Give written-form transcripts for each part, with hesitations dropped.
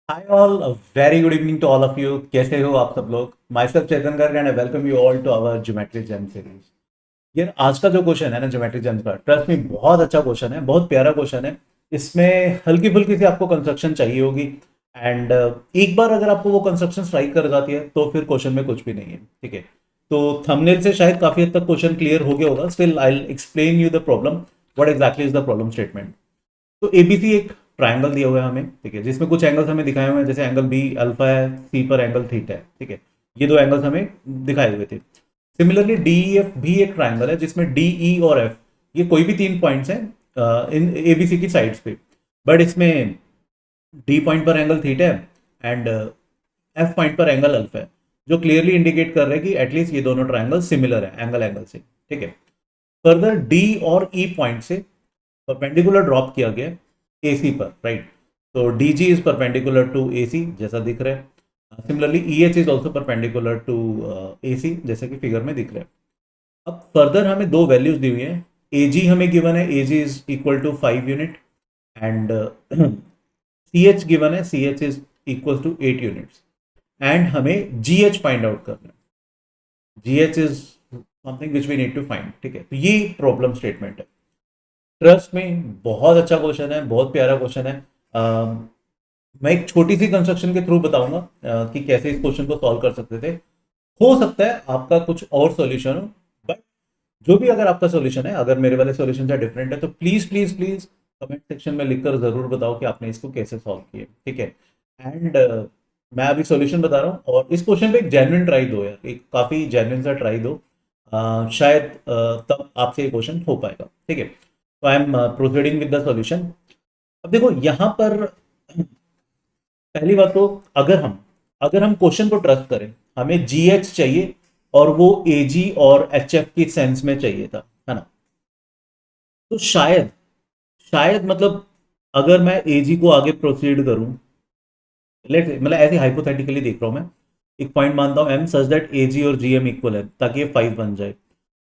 Hi all, very good evening to all of you. कैसे हो आप सब लोग? Myself Chetan Garg and I welcome you all to our geometry gem series. यार आज का जो क्वेश्चन है ना ज्योमेट्री जेम्स का, ट्रस्ट में बहुत अच्छा क्वेश्चन है, बहुत प्यारा क्वेश्चन है। इसमें हल्की फुल्की सी आपको कंस्ट्रक्शन चाहिए होगी एंड एक बार अगर आपको वो कंस्ट्रक्शन स्ट्राइक कर जाती है तो फिर क्वेश्चन में कुछ भी नहीं है। ठीक है, तो थंबनेल से शायद काफी हद तक क्वेश्चन क्लियर हो गया होगा। Still I will explain you the problem, what exactly is the problem statement. तो एबीसी एक ट्रायंगल दिया हुआ है हमें, ठीक है, जिसमें कुछ एंगल्स हमें दिखाए हुए हैं, जैसे एंगल बी अल्फा है, सी पर एंगल थीटा है। ठीक है, ये दो एंगल्स हमें दिखाए हुए थे। सिमिलरली डी एफ भी एक ट्रायंगल है जिसमें डी ई और एफ ये कोई भी तीन पॉइंट्स हैं इन एबीसी की साइड्स पे। बट इसमें डी पॉइंट पर एंगल थीटा है एंड एफ पॉइंट पर एंगल अल्फा है, जो क्लियरली इंडिकेट कर रहे हैं कि एटलीस्ट ये दोनों ट्रायंगल सिमिलर है एंगल एंगल से। ठीक है, फर्दर डी और ई पॉइंट से परपेंडिकुलर ड्रॉप किया गया ए सी पर, राइट। तो D G is perpendicular to A C जैसा दिख रहा है। Similarly E H is also perpendicular to A C जैसे कि फिगर में दिख रहा है। अब फर्दर हमें दो वैल्यूज दी हुई हैं। ए जी हमें गिवन है, A G is equal to 5 unit and C H given है, C H is equal to 8 units. And हमें जी एच फाइंड आउट करना है। G H is something which we need to find. ठीक है, तो ये problem statement है। Trust में बहुत अच्छा क्वेश्चन है, बहुत प्यारा क्वेश्चन है। मैं एक छोटी सी कंस्ट्रक्शन के थ्रू बताऊंगा कि कैसे इस क्वेश्चन को सॉल्व कर सकते थे। हो सकता है आपका कुछ और सॉल्यूशन हो, बट जो भी अगर आपका सॉल्यूशन है, अगर मेरे वाले सॉल्यूशन से डिफरेंट है तो please please please comment section में लिखकर जरूर बताओ कि आपने इसको कैसे सॉल्व किया। ठीक है, एंड मैं अभी सॉल्यूशन बता रहा हूँ और इस क्वेश्चन पे एक जेन्युइन ट्राई दो यार, एक काफी जेन्युइन सा ट्राई दो। शायद तब आपसे ये क्वेश्चन हो पाएगा। ठीक है, तो I am proceeding with the solution. अब देखो यहाँ पर पहली बात तो, अगर हम क्वेश्चन को ट्रस्ट करें, हमें जी एच चाहिए और वो ए जी और एच एफ की सेंस में चाहिए था, है ना। तो शायद शायद मतलब अगर मैं ए जी को आगे प्रोसीड करूं, लेट मतलब ऐसे हाइपोथेटिकली देख रहा हूं मैं, एक पॉइंट मानता हूं एम सच दैट ए जी और जी एम इक्वल है ताकि ये 5 बन जाए।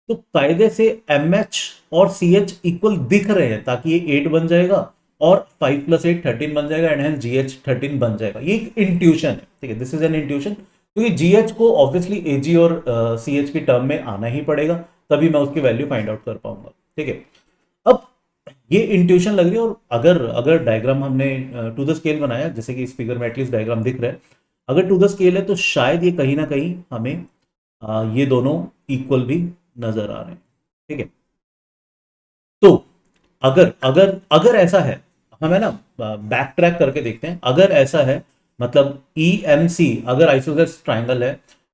तो कायदे से एम एच और सी एच इक्वल दिख रहे हैं ताकि ये 8 बन जाएगा और 5 प्लस 8 13 बन जाएगा एंड हेंस जी एच 13 बन जाएगा। ये एक इंट्यूशन है, ठीक है, दिस इज एन इंट्यूशन, क्योंकि जी एच को ऑब्वियसली ए जी और सी एच की टर्म में आना ही पड़ेगा, तभी मैं उसकी वैल्यू फाइंड आउट कर पाऊंगा। ठीक है, अब ये इंट्यूशन लग रही है। और अगर अगर डायग्राम हमने टू द स्केल बनाया, जैसे कि इस फिगर में एटलीस्ट डायग्राम दिख रहा है, अगर टू द स्केल है तो शायद ये कहीं ना कहीं हमें ये दोनों इक्वल भी नजर आ रहे हैं। ठीक है, तो अगर अगर अगर ऐसा है, हमें ना बैक ट्रैक करके देखते हैं। अगर ऐसा है मतलब ई एम सी अगर आइसोसेलेस ट्राइंगल है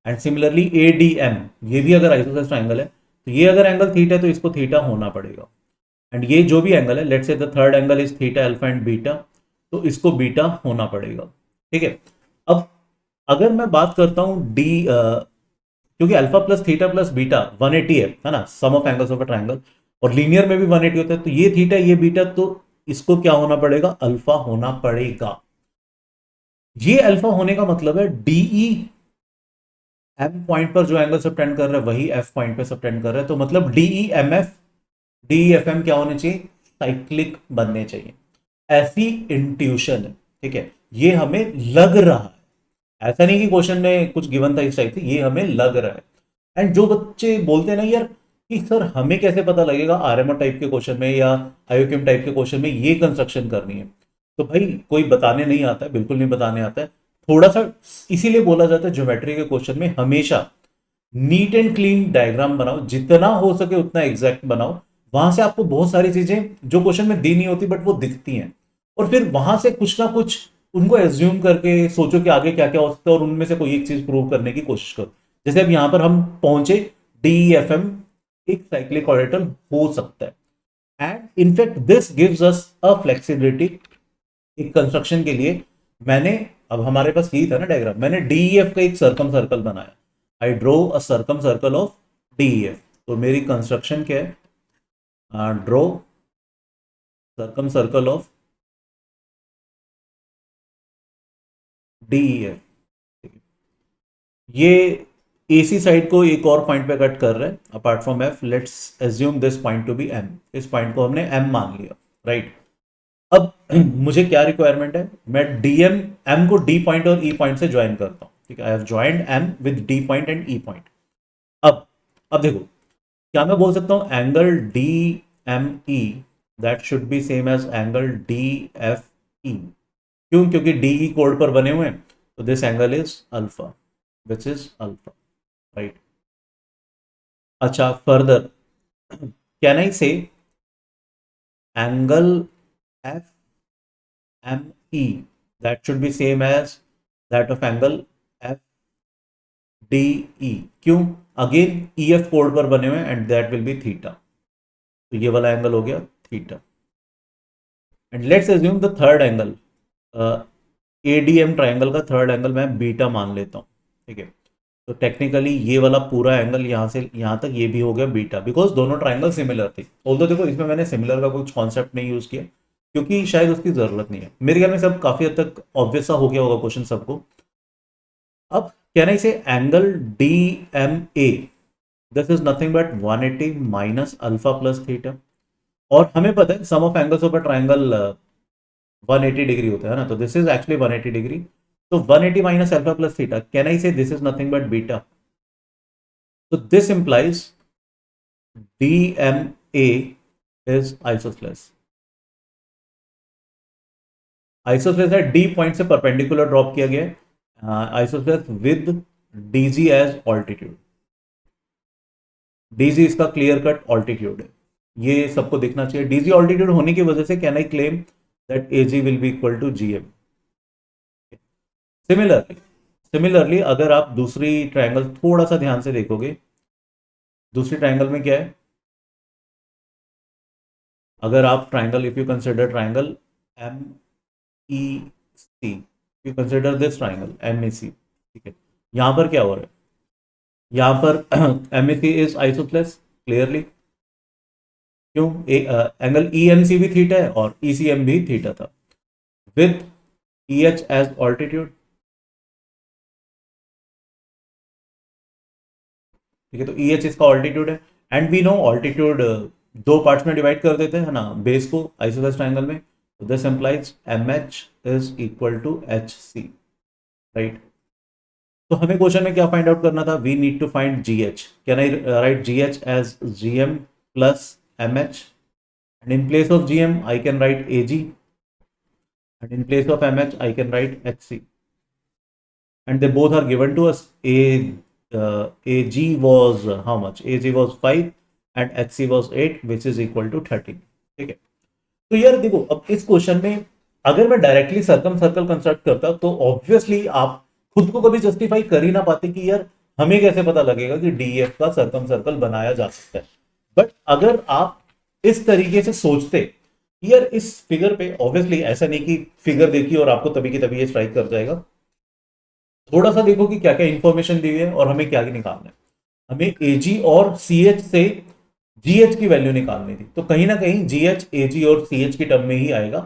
and similarly A D M ये भी अगर आइसोसेलेस ट्राइंगल है, तो ये अगर एंगल थीटा है तो इसको थीटा होना पड़ेगा। एंड ये जो भी एंगल है, let's say the third angle is theta alpha and beta, तो इसको बीटा होना पड़ेगा। ठीक है, अब अगर मैं बात करता हूं डी, क्योंकि alpha plus theta plus beta 180 है ना, sum of angles of a triangle, और लीनियर में भी 180 होता है, तो ये थीटा ये बीटा, तो इसको क्या होना पड़ेगा? अल्फा होना पड़ेगा। ये अल्फा होने का मतलब है डीई एम पॉइंट पर जो एंगल सबटेंड कर रहा है वही एफ पॉइंट पे सबटेंड कर रहा है, तो मतलब D E M F D E F M क्या होने चाहिए? साइक्लिक बनने चाहिए। ऐसी इंट्यूशन है। ठीक है, ये हमें लग रहा है, ऐसा नहीं कि क्वेश्चन में कुछ गिवन था इस टाइप से, ये हमें लग रहा है। एंड जो बच्चे बोलते हैं ना यार कि सर हमें कैसे पता लगेगा आरएमआर टाइप के क्वेश्चन में या आयोक्यम टाइप के क्वेश्चन में ये कंस्ट्रक्शन करनी है, तो भाई कोई बताने नहीं आता है, बिल्कुल नहीं बताने आता है। थोड़ा सा इसीलिए बोला जाता है ज्योमेट्री के क्वेश्चन में हमेशा नीट एंड क्लीन डायग्राम बनाओ, जितना हो सके उतना एग्जैक्ट बनाओ। वहां से आपको बहुत सारी चीजें जो क्वेश्चन में दी नहीं होती बट वो दिखती हैं, और फिर वहां से कुछ ना कुछ उनको एज्यूम करके सोचो कि आगे क्या क्या हो सकता है और उनमें से कोई एक चीज प्रूव करने की कोशिश करो। जैसे अब यहां पर हम पहुंचे, डी एफ एम एक साइक्लिक ऑर्बिटल हो सकता है and in fact this gives us a flexibility एक कंस्ट्रक्शन के लिए। मैंने, अब हमारे पास यही था ना डायग्राम, मैंने डीईएफ का एक सर्कम सर्कल बनाया। I draw a circumcircle of DEF. तो मेरी कंस्ट्रक्शन क्या है? Draw circumcircle of DEF. ये एसी साइड को एक और पॉइंट पे कट कर रहा है apart from F. Let's assume this point to be M. इस पॉइंट को हमने एम मान लिया, राइट। अब मुझे क्या रिक्वायरमेंट है, मैं डीएम एम को डी पॉइंट और ई पॉइंट से ज्वाइन करता हूं, ठीक है, I have joined M with D point and E point. अब अब देखो, क्या मैं बोल सकता हूं angle D M E that should be same as angle D F E? क्यों? क्योंकि डी ई कोड पर बने हुए हैं, तो this angle is alpha, which is alpha, right. अच्छा, further can I say angle F M E that should be same as that of angle F D E? क्यों? Again E F कोड पर बने हुए हैं and that will be theta, तो ये वाला एंगल हो गया theta. And let's assume the third angle, A D M triangle का थर्ड एंगल मैं बीटा मान लेता हूँ, ठीक है। तो टेक्निकली ये वाला पूरा एंगल यहाँ से यहाँ तक ये भी हो गया बीटा, बिकॉज दोनों ट्राइंगल सिमिलर थे। ऑल्दो देखो इसमें मैंने सिमिलर का कुछ कॉन्सेप्ट नहीं यूज किया, क्योंकि शायद उसकी जरूरत नहीं है। मेरे ख्याल में सब काफी हद तक ऑब्वियस सा हो गया होगा क्वेश्चन सबको। अब can I say angle D M A, this is nothing but 180 minus alpha plus theta. और हमें पता है sum of angles of a triangle 180 degree होता है ना, तो दिस इज एक्चुअली 180 डिग्री। तो 180 minus alpha plus theta, can I say this is nothing but beta? So this implies DMA is isosceles. Isosceles है D पॉइंट से perpendicular drop किया गया है, isosceles with DG as altitude. DG इसका clear cut altitude है, ये सबको दिखना चाहिए। DG ऑल्टीट्यूड होने की वजह से can I claim that AG will be equal to GM। Similarly अगर आप दूसरी ट्रायंगल थोड़ा सा ध्यान से देखोगे, दूसरी ट्रायंगल में क्या है, अगर आप triangle, if you consider triangle M E C, you consider this triangle M E C, ठीक है, यहां पर क्या हो रहा है, यहां पर M E C is isosceles clearly. क्यों? एंगल ई एम सी भी थीटा है और ई सी एम भी थीटा था, with E H as altitude, ठीक है। तो ई एच इसका ऑल्टीट्यूड है, एंड वी नो ऑल्टीट्यूड दो पार्ट्स में डिवाइड कर देते हैं ना बेस को आइसोसेलेस ट्रायंगल में। तो this implies M H is equal to H C, right. तो हमें क्वेश्चन में क्या फाइंड आउट करना था, we need to find G H. Can I write G H as G M plus M H, and in place of G M I can write A G, and in place of M H I can write H C, and they both are given to us. AG was how much? AG was 5 and HC was 8, which is equal to 13, ठीक है। तो यार देखो, अब इस question में अगर मैं डायरेक्टली सर्कम सर्कल कंस्ट्रक्ट करता तो ऑब्वियसली आप खुद को कभी जस्टिफाई कर ही ना पाते कि यार हमें कैसे पता लगेगा कि डीएफ का सर्कम सर्कल बनाया जा सकता है। बट अगर आप इस तरीके से सोचते यार, इस फिगर पे ऑब्वियसली ऐसा नहीं कि फिगर देखिए और आपको तभी की तभी ये स्ट्राइक कर जाएगा। थोड़ा सा देखो कि क्या क्या इंफॉर्मेशन दी हुई है और हमें क्या निकालना है। हमें एजी और सीएच से जीएच की वैल्यू निकालनी थी, तो कहीं ना कहीं जीएच एजी और सीएच की टर्म में ही आएगा।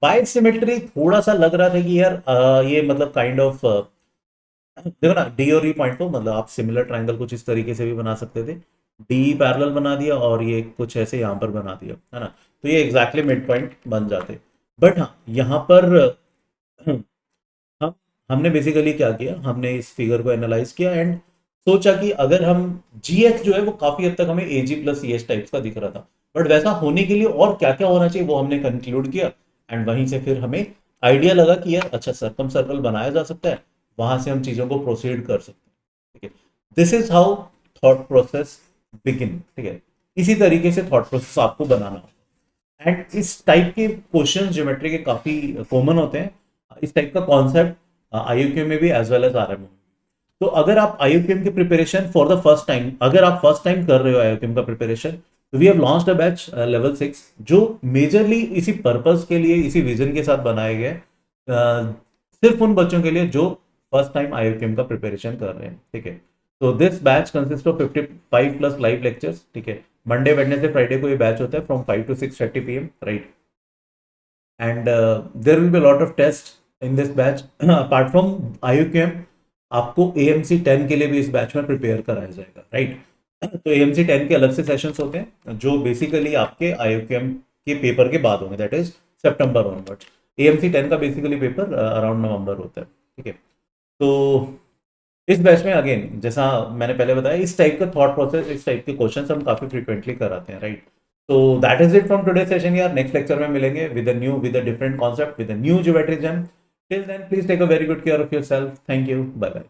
बाय सिमेट्री थोड़ा सा लग रहा था कि यार ये मतलब काइंड ऑफ देखो ना, डी और ई पॉइंट को मतलब आप सिमिलर ट्राइंगल कुछ इस तरीके से भी बना सकते थे। डी पैरेलल बना दिया और ये कुछ ऐसे यहाँ पर बना दिया, है ना, तो ये एग्जैक्टली मिड पॉइंट बन जाते। बट हाँ, यहाँ पर हम हमने बेसिकली क्या किया, हमने इस फिगर को एनालाइज किया एंड सोचा कि अगर हम जीएच जो है वो काफी हद तक हमें एजी प्लस सी एच टाइप्स का दिख रहा था, बट वैसा होने के लिए और क्या क्या होना चाहिए वो हमने कंक्लूड किया। एंड वहीं से फिर हमें आइडिया लगा कि यार अच्छा सर्कम सर्कल बनाया जा सकता है, वहां से हम चीजों को प्रोसीड कर सकते हैं, ठीक है। This is how thought process begin, ठीक है। इसी तरीके से थॉट प्रोसेस आपको बनाना होगा। एंड इस टाइप के क्वेश्चन ज्योमेट्री के काफी कॉमन होते हैं। इस टाइप का कॉन्सेप्ट आईयूक्यू में भी एज वेल एज आरएम में। तो अगर आप आईयूक्यूएम की preparation for the first time, अगर आप फर्स्ट टाइम कर रहे हो आईयूक्यूएम का प्रिपरेशन, तो we have launched a batch level 6 जो मेजरली इसी पर्पस के लिए, इसी विजन के साथ बनाए गए, सिर्फ उन बच्चों के लिए जो फर्स्ट टाइम आईयूक्यूएम का प्रिपरेशन कर रहे हैं, ठीक है। तो this batch consist of 55 plus live lectures, ठीक है। मंडे वेडनेसडे फ्राइडे को ये बैच होता है from 5 to 6:30 PM, right. And there will be lot of test in this batch. Apart from IOQM आपको AMC 10 के लिए भी इस बैच में प्रिपेयर कराया जाएगा, राइट। तो AMC 10 के अलग से सेशंस होते हैं जो बेसिकली आपके आईयूक्यूएम के पेपर के बाद होंगे, that is September onwards. AMC 10 का बेसिकली पेपर अराउंड नवंबर होता है, ठीक है। तो इस बैच में अगेन जैसा मैंने पहले बताया, इस टाइप का थॉट प्रोसेस, इस टाइप के क्वेश्चंस हम काफी फ्रीक्वेंटली कराते हैं, राइट। तो that is it from today session यार। नेक्स्ट लेक्चर में मिलेंगे with a different concept, with a new geometry jam. Till then please take a very good care of yourself. Thank you, bye bye.